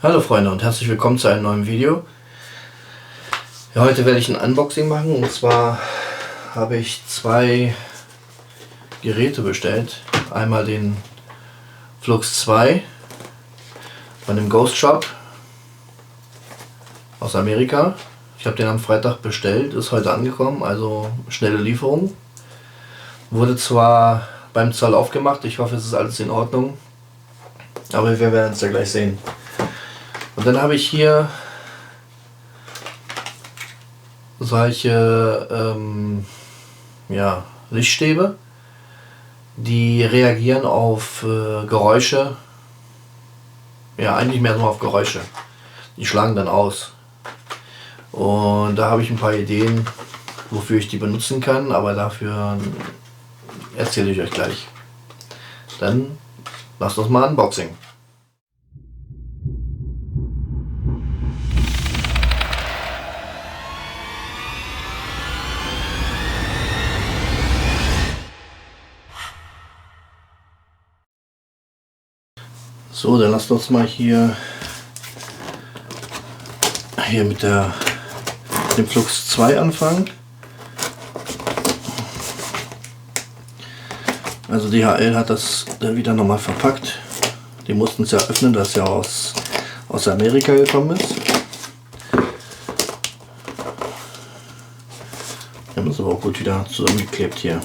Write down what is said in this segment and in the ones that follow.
Hallo Freunde und herzlich willkommen zu einem neuen Video. Ja, heute werde ich ein Unboxing machen, und zwar habe ich zwei Geräte bestellt. Einmal den Flux 2 von dem Ghost Shop aus Amerika. Ich habe den am Freitag bestellt, ist heute angekommen, also schnelle Lieferung. Wurde zwar beim Zoll aufgemacht, ich hoffe es ist alles in Ordnung, aber wir werden es ja gleich sehen. Und dann habe ich hier solche Lichtstäbe, die reagieren auf Geräusche, ja eigentlich mehr so auf Geräusche, die schlagen dann aus. Und da habe ich ein paar Ideen, wofür ich die benutzen kann, aber dafür erzähle ich euch gleich. Dann lasst uns mal Unboxing. So, dann lasst uns mal hier mit dem Flux 2 anfangen. Also DHL hat das wieder nochmal verpackt. Die mussten es ja öffnen, das ja aus Amerika gekommen ist. Wir haben es aber auch gut wieder zusammengeklebt hier.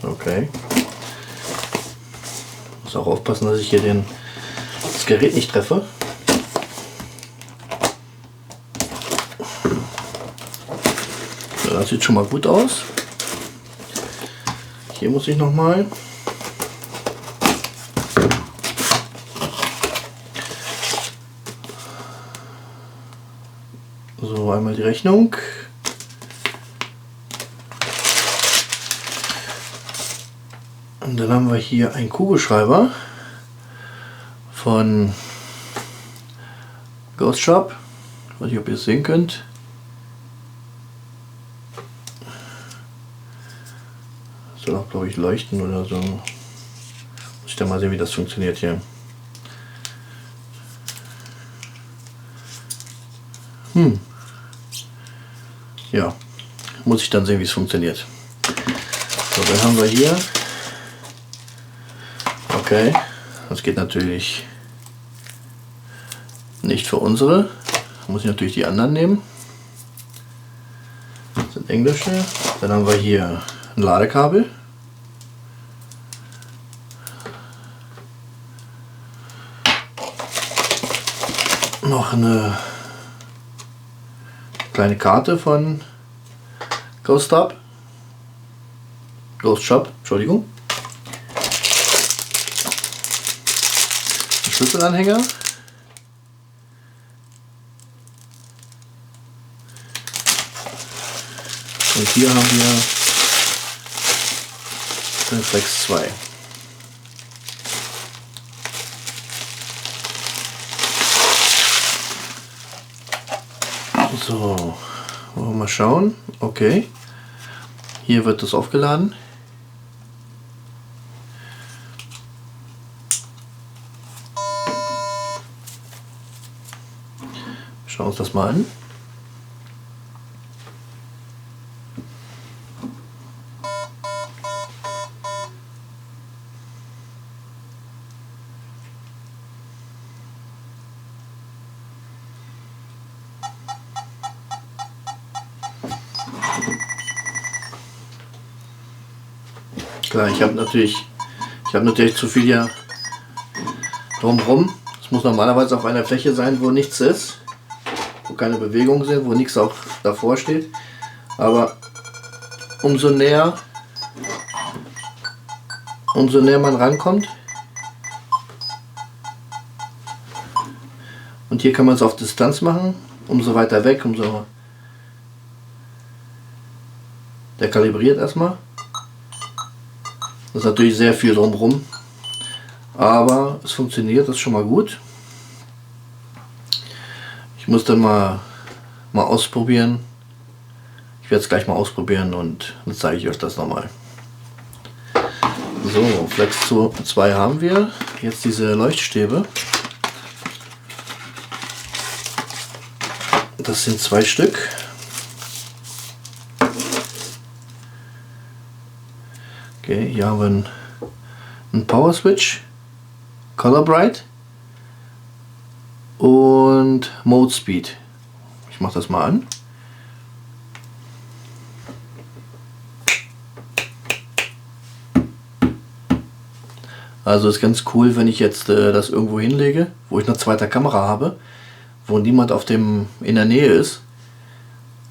Okay. Muss auch aufpassen, dass ich hier das Gerät nicht treffe. So, das sieht schon mal gut aus. Hier muss ich noch mal. So, einmal die Rechnung. Und dann haben wir hier einen Kugelschreiber von Ghost Shop. Ich weiß nicht, ob ihr es sehen könnt. Soll auch, glaube ich, leuchten oder so. Muss ich dann mal sehen, wie das funktioniert hier. Ja, muss ich dann sehen, wie es funktioniert. So, dann haben wir hier. Okay, das geht natürlich nicht für unsere. Da muss ich natürlich die anderen nehmen. Das sind englische. Dann haben wir hier ein Ladekabel. Noch eine kleine Karte von Ghost Shop, Entschuldigung. Ein Schlüsselanhänger. Und hier haben wir den Flex 2. So, wollen wir mal schauen. Okay, hier wird das aufgeladen. Schauen wir uns das mal an. Klar, ich habe natürlich zu viel hier drumherum. Es muss normalerweise auf einer Fläche sein, wo nichts ist, wo keine Bewegungen sind, wo nichts auch davor steht. Aber umso näher man rankommt, und hier kann man es auf Distanz machen, umso weiter weg, der kalibriert erstmal. Das ist natürlich sehr viel drumherum, aber es funktioniert, das ist schon mal gut. Ich muss dann mal ausprobieren. Ich Ich werde es gleich mal ausprobieren und dann zeige ich euch das nochmal. So, Flex 2 haben wir. Jetzt diese Leuchtstäbe. Das sind 2 Stück. Okay, hier haben wir einen Power Switch, Color Bright und Mode Speed. Ich mache das mal an. Also ist ganz cool, wenn ich jetzt das irgendwo hinlege, wo ich eine zweite Kamera habe, wo niemand in der Nähe ist.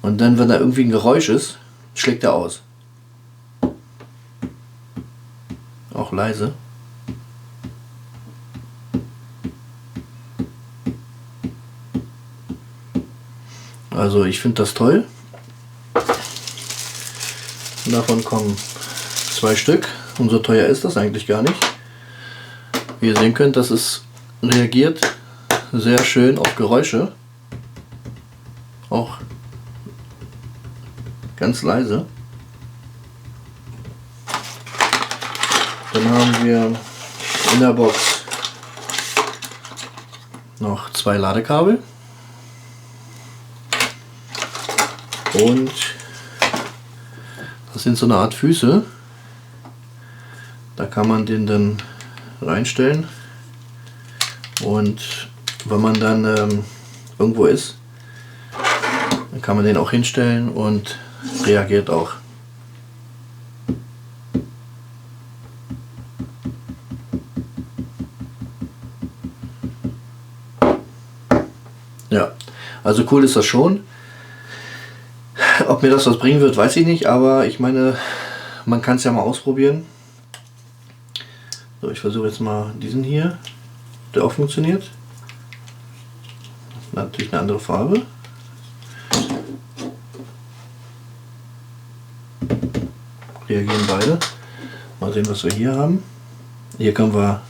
Und dann, wenn da irgendwie ein Geräusch ist, schlägt er aus. Auch leise. Also ich finde das toll. Davon kommen 2 Stück. Und so teuer ist das eigentlich gar nicht. Wie ihr sehen könnt, das ist reagiert sehr schön auf Geräusche. Auch ganz leise. Dann haben wir in der Box noch 2 Ladekabel. Und das sind so eine Art Füße. Da kann man den dann reinstellen. Und wenn man dann irgendwo ist, dann kann man den auch hinstellen und reagiert auch. Ja, also cool ist das schon. Ob mir das was bringen wird, weiß ich nicht, aber ich meine, man kann es ja mal ausprobieren. So, ich versuche jetzt mal diesen hier, der auch funktioniert. Natürlich eine andere Farbe. Reagieren beide. Mal sehen, was wir hier haben. Hier können wir,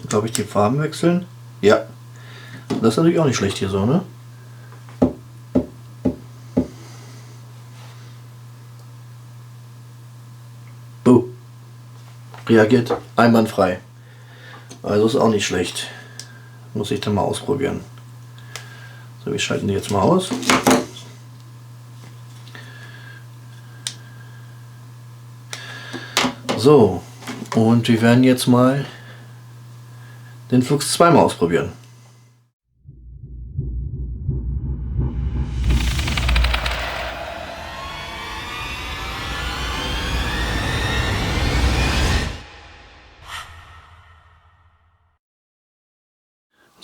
glaube ich, die Farben wechseln. Ja, das ist natürlich auch nicht schlecht hier so, ne? Reagiert einwandfrei. Also ist auch nicht schlecht. Muss ich dann mal ausprobieren. So, wir schalten die jetzt mal aus. So, und wir werden jetzt mal den Flux 2 mal ausprobieren.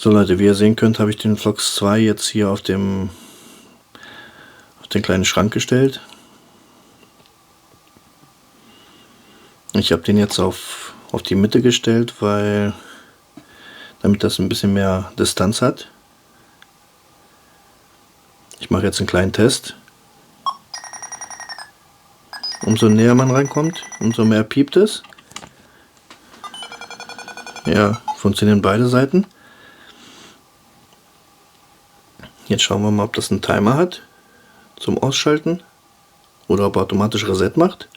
So Leute, wie ihr sehen könnt, habe ich den Flux 2 jetzt hier auf den kleinen Schrank gestellt. Ich habe den jetzt auf die Mitte gestellt, damit das ein bisschen mehr Distanz hat. Ich mache jetzt einen kleinen Test. Umso näher man reinkommt, umso mehr piept es. Ja, funktionieren beide Seiten. Jetzt schauen wir mal, ob das einen Timer hat zum Ausschalten oder ob er automatisch Reset macht.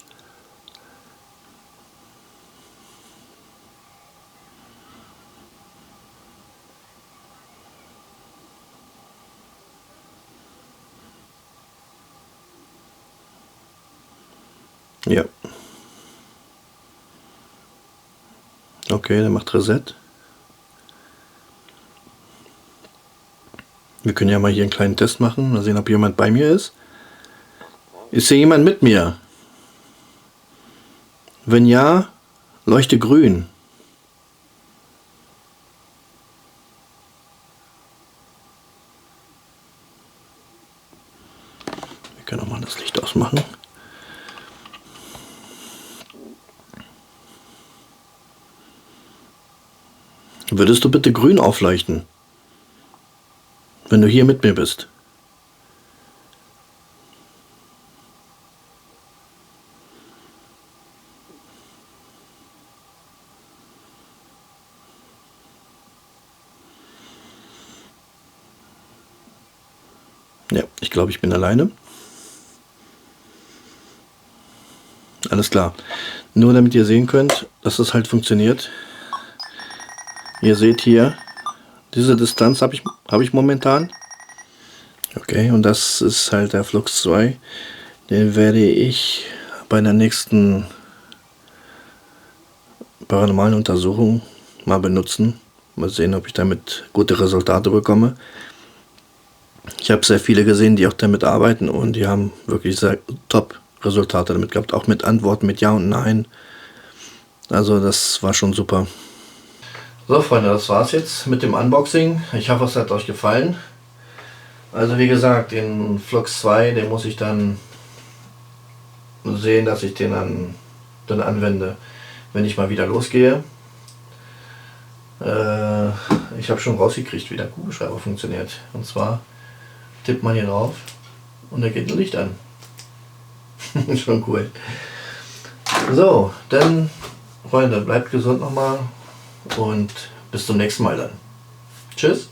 Ja. Okay, der macht Reset. Wir können ja mal hier einen kleinen Test machen, mal sehen, ob jemand bei mir ist. Ist hier jemand mit mir? Wenn ja, leuchte grün. Wir können auch mal das Licht ausmachen. Würdest du bitte grün aufleuchten, wenn du hier mit mir bist? Ja, ich glaube, ich bin alleine. Alles klar. Nur damit ihr sehen könnt, dass es halt funktioniert. Ihr seht hier, diese Distanz habe ich momentan. Okay, und das ist halt der Flux 2. Den werde ich bei der nächsten paranormalen Untersuchung mal benutzen. Mal sehen, ob ich damit gute Resultate bekomme. Ich habe sehr viele gesehen, die auch damit arbeiten und die haben wirklich sehr top Resultate damit gehabt. Auch mit Antworten mit Ja und Nein. Also das war schon super. So Freunde, das war's jetzt mit dem Unboxing. Ich hoffe, es hat euch gefallen. Also wie gesagt, den Flux 2, den muss ich dann sehen, dass ich den dann anwende, wenn ich mal wieder losgehe. Ich habe schon rausgekriegt, wie der Kugelschreiber funktioniert. Und zwar tippt man hier drauf und da geht ein Licht an. Schon cool. So, dann Freunde, bleibt gesund nochmal und bis zum nächsten Mal dann. Tschüss.